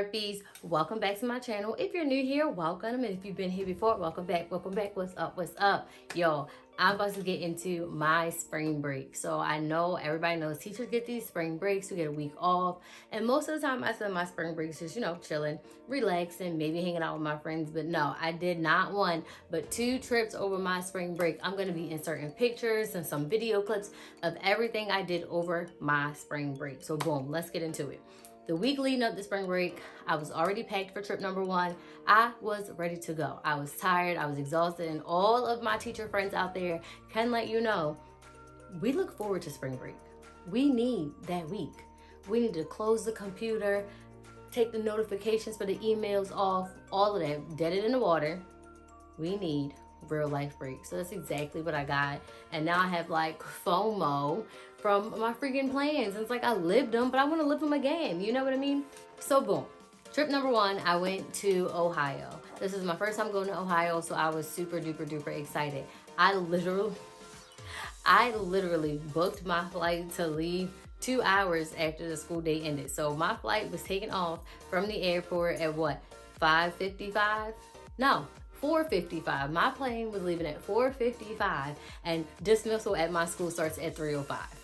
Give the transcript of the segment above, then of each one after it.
Sharpies, welcome back to my channel. If you're new here, welcome, and if you've been here before, welcome back. What's up, yo? I'm about to get into my spring break. So I know everybody knows teachers get these spring breaks. We get a week off, and most of the time I spend my spring breaks just chilling, relaxing, maybe hanging out with my friends. But no, I did not one but 2 trips over my spring break. I'm going to be inserting pictures and some video clips of everything I did over my spring break. So boom, let's get into it. The week leading up to spring break, I was already packed for trip number 1. I was ready to go. I was tired, I was exhausted, and all of my teacher friends out there can let you know, we look forward to spring break. We need that week. We need to close the computer, take the notifications for the emails off, all of that, dead it in the water. We need real life break. So that's exactly what I got. And now I have like FOMO from my freaking plans. It's like I lived them, but I want to live them again. You know what I mean? So boom. Trip number 1, I went to Ohio. This is my first time going to Ohio, so I was super duper excited. I literally booked my flight to leave 2 hours after the school day ended. So my flight was taken off from the airport at what? 5:55? No, 4:55. My plane was leaving at 4:55 and dismissal at my school starts at 3:05.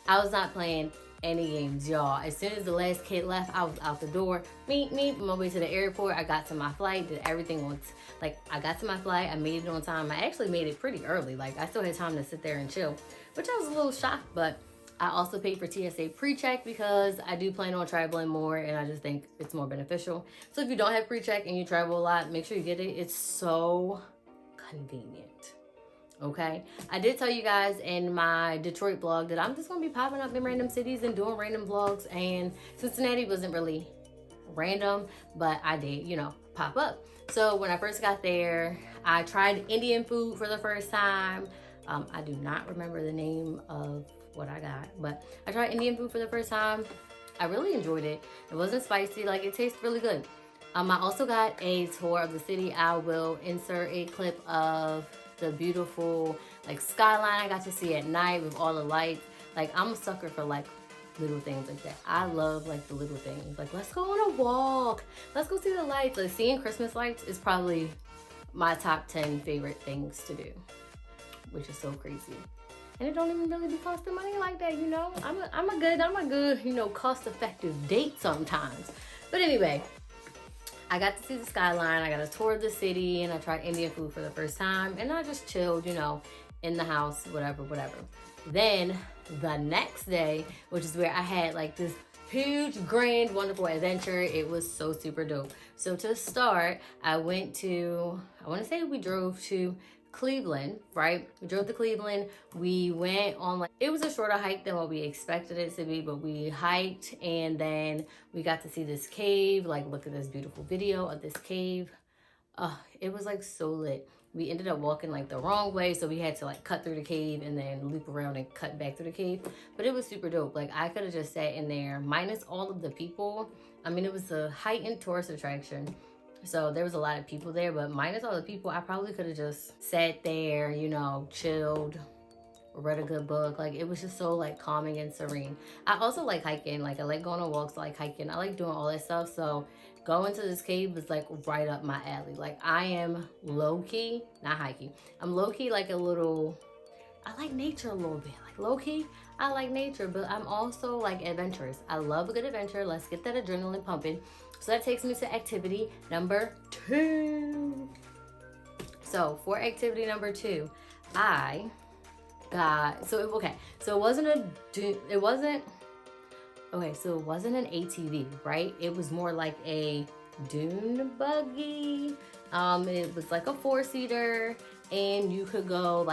I was not playing any games, y'all. As soon as the last kid left, I was out the door. Meet, on my way to the airport. I got to my flight, did everything on, I got to my flight, I made it on time. I actually made it pretty early. I still had time to sit there and chill, which I was a little shocked, but I also paid for TSA pre-check because I do plan on traveling more and I just think it's more beneficial. So if you don't have pre-check and you travel a lot, make sure you get it. It's so convenient. Okay, I did tell you guys in my Detroit blog that I'm just gonna be popping up in random cities and doing random vlogs, and Cincinnati wasn't really random, but I did, pop up. So when I first got there, I tried Indian food for the first time. I do not remember the name of what I got, but I tried Indian food for the first time. I really enjoyed it. It wasn't spicy, it tastes really good. I also got a tour of the city. I will insert a clip of the beautiful skyline I got to see at night with all the lights. I'm a sucker for little things like that. I love the little things. Let's go on a walk. Let's go see the lights. Seeing Christmas lights is probably my top 10 favorite things to do, which is so crazy. And it don't even really be costing money like that, I'm a good, cost-effective date sometimes. But anyway, I got to see the skyline, I got a tour of the city, and I tried Indian food for the first time, and I just chilled, in the house, whatever. Then the next day, which is where I had this huge, grand, wonderful adventure. It was so super dope. So to start, I want to say we drove to Cleveland, right? We drove to Cleveland. We went on it was a shorter hike than what we expected it to be, but we hiked and then we got to see this cave, look at this beautiful video of this cave. It was so lit. We ended up walking the wrong way, so we had to cut through the cave and then loop around and cut back through the cave. But it was super dope. I could have just sat in there minus all of the people. I mean, it was a heightened tourist attraction. So there was a lot of people there, but minus all the people, I probably could have just sat there, chilled, read a good book. It was just so calming and serene. I also like hiking. I like going on walks, I like hiking. I like doing all that stuff. So going to this cave was right up my alley. I am low-key, not hiking. I'm low-key a little, I like nature a little bit. Low-key, I like nature, but I'm also adventurous. I love a good adventure. Let's get that adrenaline pumping. So that takes me to activity number 2. So for activity number 2, it wasn't an ATV, right? It was more like a dune buggy. It was a 4-seater, and you could go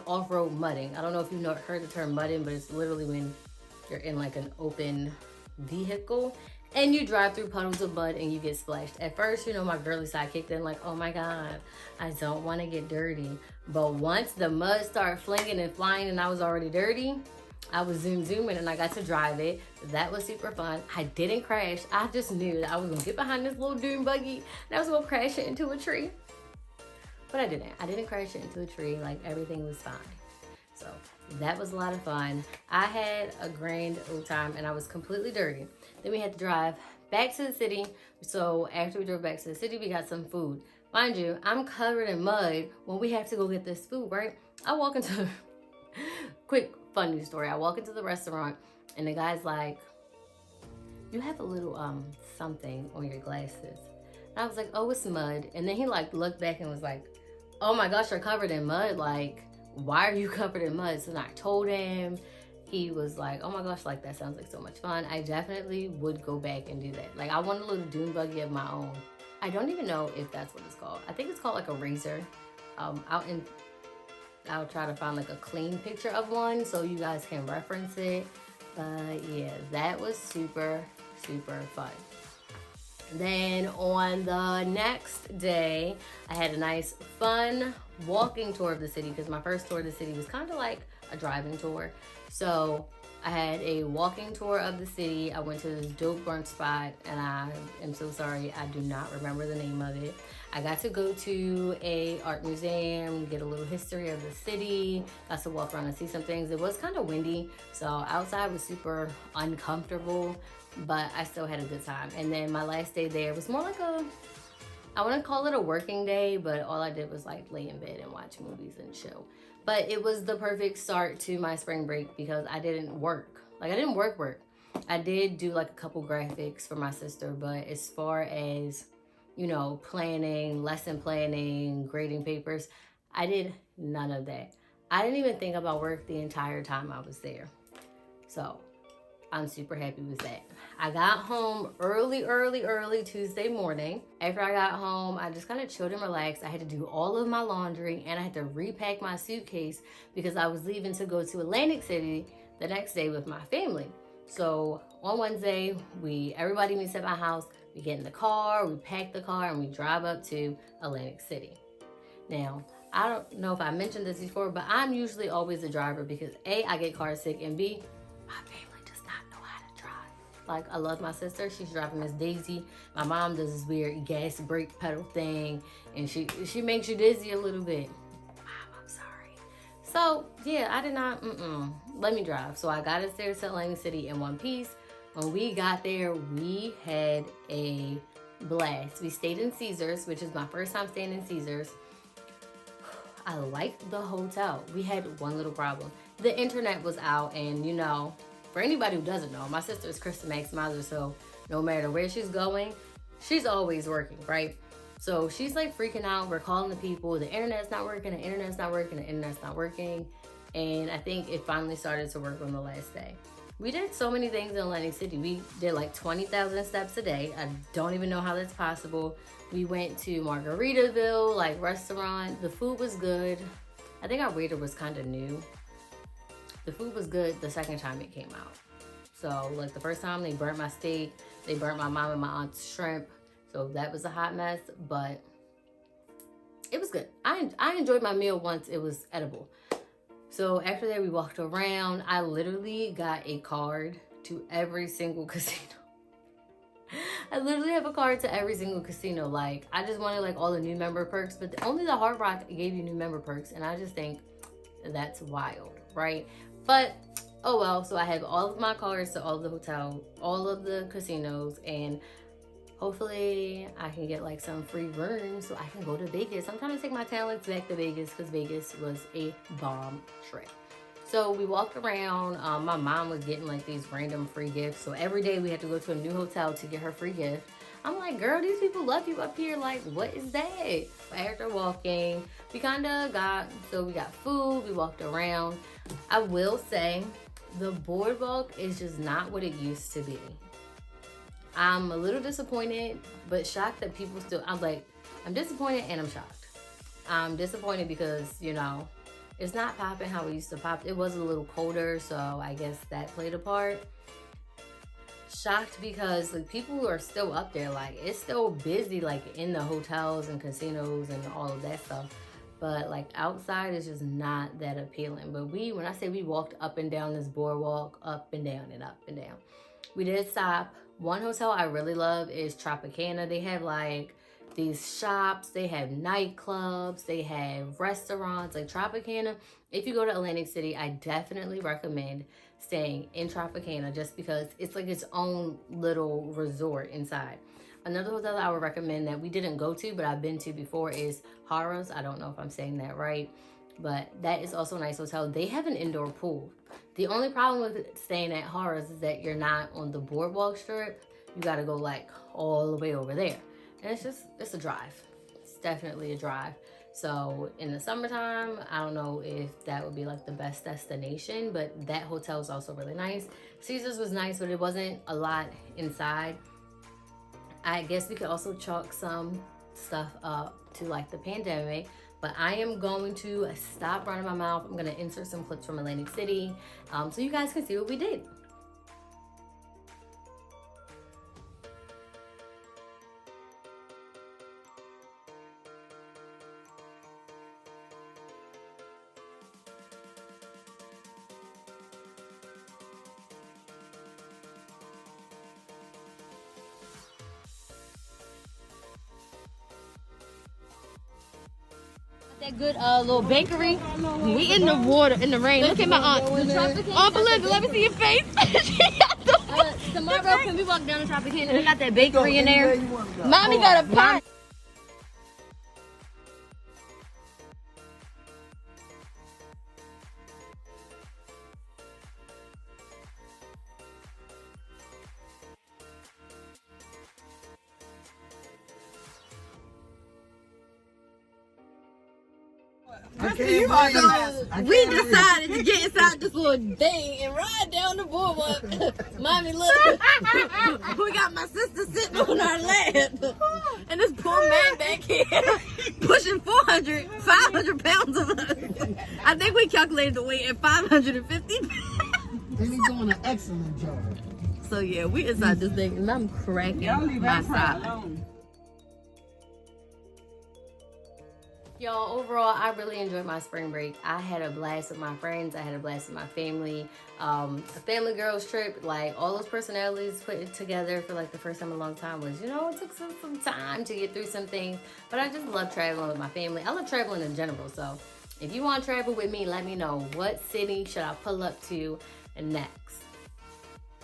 off-road mudding. I don't know if you've heard the term mudding, but it's literally when you're in an open vehicle and you drive through puddles of mud and you get splashed. At first, my girly side kicked in oh my God, I don't want to get dirty. But once the mud started flinging and flying and I was already dirty, I was zooming and I got to drive it. That was super fun. I didn't crash. I just knew that I was gonna get behind this little dune buggy and I was gonna crash it into a tree. But I didn't. I didn't crash it into a tree. Everything was fine. So that was a lot of fun. I had a grand old time and I was completely dirty. Then we had to drive back to the city. So after we drove back to the city, we got some food. Mind you, I'm covered in mud when we have to go get this food, right? I walk into, quick funny story. I walk into the restaurant and the guy's like, you have a little something on your glasses. And I was like, oh, it's mud. And then he like looked back and was like, oh my gosh, you're covered in mud. Like, why are you covered in mud? So then I told him. He was like, oh my gosh, like that sounds like so much fun. I definitely would go back and do that. Like, I want a little dune buggy of my own. I don't even know if that's what it's called. I think it's called like a razor. I'll try to find like a clean picture of one so you guys can reference it. But yeah, that was super, super fun. Then on the next day, I had a nice, fun walking tour of the city because my first tour of the city was kind of like a driving tour. So I had a walking tour of the city. I went to this dope brunch spot, and I am so sorry, I do not remember the name of it. I got to go to a art museum, get a little history of the city, got to walk around and see some things. It was kind of windy, so outside was super uncomfortable, but I still had a good time. And then my last day there was more like I wouldn't call it a working day, but all I did was like lay in bed and watch movies and chill. But it was the perfect start to my spring break because I didn't work. Like, I didn't work. I did do like a couple graphics for my sister, but as far as, you know, planning, lesson planning, grading papers, I did none of that. I didn't even think about work the entire time I was there. So I'm super happy with that. I got home early Tuesday morning. After I got home, I just kind of chilled and relaxed. I had to do all of my laundry and I had to repack my suitcase because I was leaving to go to Atlantic City the next day with my family. So on Wednesday, everybody meets at my house. We get in the car, we pack the car, and we drive up to Atlantic City. Now, I don't know if I mentioned this before, but I'm usually always the driver because A, I get car sick, and B, my family does not know how to drive. Like, I love my sister. She's driving Miss Daisy. My mom does this weird gas brake pedal thing, and she makes you dizzy a little bit. Mom, I'm sorry. So, yeah, I did not, let me drive. So I got us there to Atlantic City in one piece. When we got there, we had a blast. We stayed in Caesars, which is my first time staying in Caesars. I liked the hotel. We had one little problem. The internet was out, and you know, for anybody who doesn't know, my sister is Krista Maximizer, so no matter where she's going, she's always working, right? So she's like freaking out. We're calling the people. The internet's not working. The internet's not working. The internet's not working. And I think it finally started to work on the last day. We did so many things in Atlantic City. We did like 20,000 steps a day. I don't even know how that's possible. We went to Margaritaville, like restaurant. The food was good. I think our waiter was kind of new. The food was good the second time it came out. So like the first time they burnt my steak, they burnt my mom and my aunt's shrimp. So that was a hot mess, but it was good. I enjoyed my meal once it was edible. So after that, we walked around. I literally got a card to every single casino. I literally have a card to every single casino. Like, I just wanted like all the new member perks, but only the Hard Rock gave you new member perks. And I just think that's wild, right? But, oh well. So I have all of my cards to all of the hotels, all of the casinos, and hopefully I can get like some free rooms so I can go to Vegas. I'm trying to take my talents back to Vegas because Vegas was a bomb trip. So we walked around. My mom was getting like these random free gifts. So every day we had to go to a new hotel to get her free gift. I'm like, girl, these people love you up here. Like, what is that? But after walking, we got food. We walked around. I will say the boardwalk is just not what it used to be. I'm a little disappointed, but shocked that people still, I'm disappointed and I'm shocked. I'm disappointed because, you know, it's not popping how it used to pop. It was a little colder, so I guess that played a part. Shocked because like people who are still up there, like it's still busy, like in the hotels and casinos and all of that stuff. But like outside is just not that appealing. But when I say we walked up and down this boardwalk, up and down and up and down. We did stop. One hotel I really love is Tropicana. They have like these shops, they have nightclubs, they have restaurants. Like Tropicana, if you go to Atlantic City, I definitely recommend staying in Tropicana just because it's like its own little resort inside. Another hotel I would recommend that we didn't go to, but I've been to before is Harrah's. I don't know if I'm saying that right, but that is also a nice hotel. They have an indoor pool. The only problem with staying at Harrah's is that you're not on the boardwalk strip. You got to go like all the way over there. And it's a drive. It's definitely a drive. So in the summertime, I don't know if that would be like the best destination, but that hotel is also really nice. Caesars was nice, but it wasn't a lot inside. I guess we could also chalk some stuff up to like the pandemic, but I am going to stop running my mouth. I'm going to insert some clips from Atlantic City so you guys can see what we did. That good little bakery. We in the water, in the rain. Look at my aunt. Aunt Belinda, let me see your face. Tomorrow, can we walk down the Tropicana? They got that bakery in there. Mommy got a pie. We decided to get inside this little thing and ride down the boardwalk. Mommy, look. We got my sister sitting on our lap. And this poor man back here pushing 500 pounds of us. I think we calculated the weight at 550 pounds. And he's doing an excellent job. So yeah, we inside this thing and I'm cracking my side. Y'all, overall, I really enjoyed my spring break. I had a blast with my friends. I had a blast with my family. A family girls trip, like all those personalities put it together for like the first time in a long time was, you know, it took some time to get through some things. But I just love traveling with my family. I love traveling in general. So if you want to travel with me, let me know. What city should I pull up to next?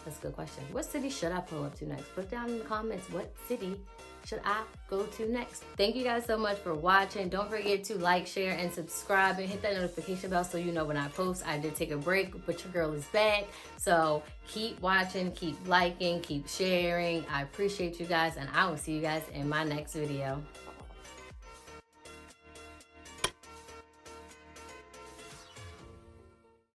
That's a good question. What city should I pull up to next? Put down in the comments what city should I go to next. Thank you guys so much for watching. Don't forget to like, share, and subscribe, and hit that notification bell so you know when I post. I did take a break, but your girl is back. So keep watching, keep liking, keep sharing. I appreciate you guys, and I will see you guys in my next video.